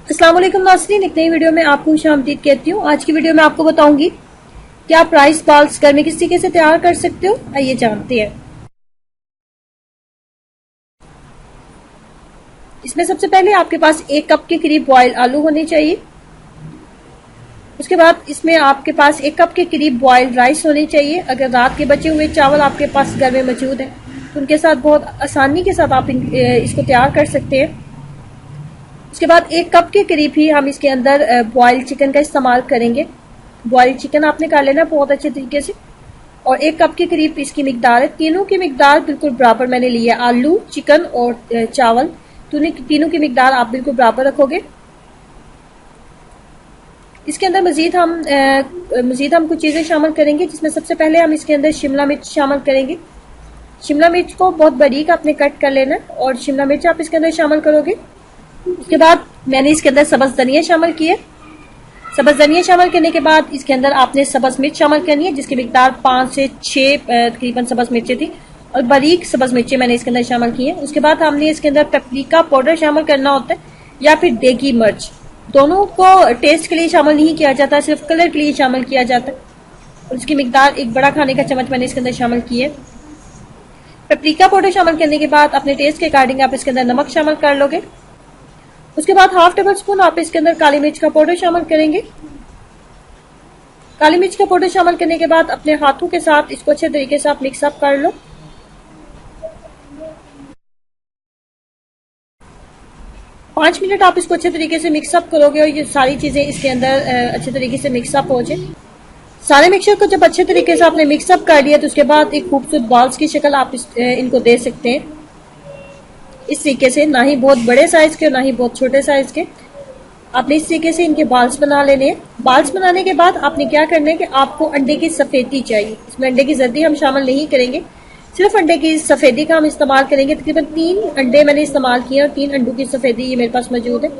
अस्सलाम वालेकुम नाज़रीन, एक नई वीडियो में आपको खुशामदीद कहती हूँ। आज की वीडियो में आपको बताऊंगी कि आप राइस बाल्स घर में किस तरीके से तैयार कर सकते हो। आइए जानते हैं। इसमें सबसे पहले आपके पास 1 कप के करीब बॉयल आलू होने चाहिए। उसके बाद इसमें आपके पास 1 कप के करीब बॉयल राइस होने चाहिए। अगर रात के बचे हुए चावल आपके पास घर में मौजूद है तो उनके साथ बहुत आसानी के साथ आप इसको तैयार कर सकते हैं। उसके बाद 1 कप के करीब ही हम इसके अंदर बॉयल चिकन का इस्तेमाल करेंगे। बॉयल चिकन आपने कर लेना बहुत अच्छे तरीके से। और 1 कप के करीब इसकी मिकदार है। तीनों की मिकदार बिल्कुल बराबर मैंने लिया, आलू, चिकन और चावल, तीनों की मिकदार आप बिल्कुल बराबर रखोगे। इसके अंदर मजीद हम कुछ चीज़ें शामिल करेंगे, जिसमें सबसे पहले हम इसके अंदर शिमला मिर्च शामिल करेंगे। शिमला मिर्च को बहुत बारीक आपने कट कर लेना और शिमला मिर्च आप इसके अंदर शामिल करोगे। उसके बाद मैंने इसके अंदर सब्ज धनिया शामिल किए। सब्ज धनिया शामिल करने के बाद इसके अंदर आपने सब्ज मिर्च शामिल करनी है, जिसकी मिकदार 5 से 6 तकरीबन सब्ज मिर्चें थी और बारीक सब्ज मिर्चें मैंने इसके अंदर शामिल की है। उसके बाद हमने इसके अंदर पेपरिका पाउडर शामिल करना होता है या फिर देगी मिर्च। दोनों को टेस्ट के लिए शामिल नहीं किया जाता, सिर्फ कलर के लिए शामिल किया जाता है। और उसकी मिकदार 1 बड़ा खाने का चम्मच मैंने इसके अंदर शामिल की है। पेपरिका पाउडर शामिल करने के बाद अपने टेस्ट के अकॉर्डिंग आप इसके अंदर नमक शामिल कर लोगे। उसके बाद हाफ टेबल स्पून आप इसके अंदर काली मिर्च का पाउडर शामिल करेंगे। काली मिर्च का पाउडर शामिल करने के बाद अपने हाथों के साथ इसको अच्छे तरीके से आप मिक्स अप कर लो। पांच मिनट आप इसको अच्छे तरीके से मिक्स अप करोगे और ये सारी चीजें इसके अंदर अच्छे तरीके से मिक्स अप हो जाए। सारे मिक्सचर को जब अच्छे तरीके से आपने मिक्स अप कर लिया तो उसके बाद एक खूबसूरत बॉल्स की शक्ल आप इनको दे सकते हैं। इस तरीके से, ना ही बहुत बड़े साइज के और ना ही बहुत छोटे साइज के, आपने इस तरीके से इनके बाल्स बना लेने हैं। बाल्स बनाने के बाद आपने क्या करना है कि आपको अंडे की सफेदी चाहिए। इसमें अंडे की जर्दी हम शामिल नहीं करेंगे, सिर्फ अंडे की सफेदी का हम इस्तेमाल करेंगे। तकरीबन 3 अंडे मैंने इस्तेमाल किए और 3 अंडों की सफेदी ये मेरे पास मौजूद है।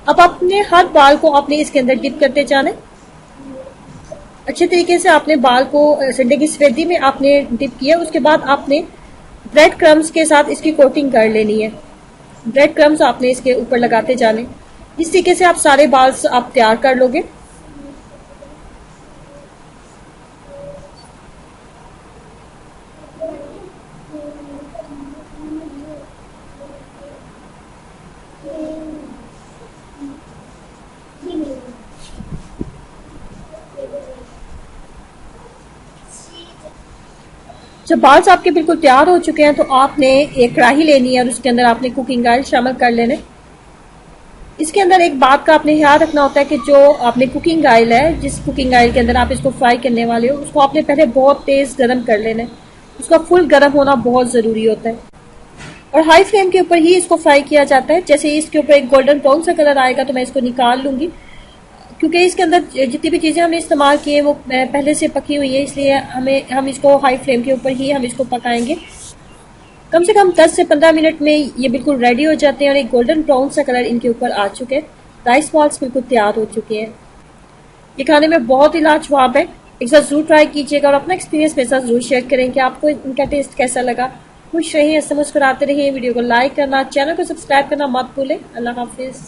अब अपने हर बाल को आपने इसके अंदर डिप करते जाना। अच्छे तरीके से आपने बाल को अंडे की सफेदी में आपने डिप किया। उसके बाद आपने ब्रेड क्रम्स के साथ इसकी कोटिंग कर लेनी है। ब्रेड क्रम्स आपने इसके ऊपर लगाते जाने। इस तरीके से आप सारे बाल्स आप तैयार कर लोगे। जब बाल्स आपके बिल्कुल तैयार हो चुके हैं तो आपने एक कढ़ाई लेनी है और उसके अंदर आपने कुकिंग ऑयल शामिल कर लेना है। इसके अंदर एक बात का आपने ख्याल रखना होता है कि जो आपने कुकिंग ऑयल है, जिस कुकिंग ऑयल के अंदर आप इसको फ्राई करने वाले हो, उसको आपने पहले बहुत तेज गर्म कर लेना है। उसका फुल गर्म होना बहुत जरूरी होता है और हाई फ्लेम के ऊपर ही इसको फ्राई किया जाता है। जैसे इसके ऊपर एक गोल्डन ब्राउन सा कलर आएगा तो मैं इसको निकाल लूंगी, क्योंकि इसके अंदर जितनी भी चीजें हमने इस्तेमाल की है वो पहले से पकी हुई है, इसलिए हम इसको हाई फ्लेम के ऊपर ही हम इसको पकाएंगे। कम से कम 10 से 15 मिनट में ये बिल्कुल रेडी हो जाते हैं और एक गोल्डन ब्राउन सा कलर इनके ऊपर आ चुके हैं। राइस बॉल्स बिल्कुल तैयार हो चुके हैं। ये खाने में बहुत ही लाजवाब है। एक साथ जरूर ट्राई कीजिएगा और अपना एक्सपीरियंस मेरे साथ जरूर शेयर करें कि आपको इनका टेस्ट कैसा लगा। खुश रहिए, मुस्कुराते रहिए। वीडियो को लाइक करना, चैनल को सब्सक्राइब करना मत भूलें। अल्लाह हाफिज।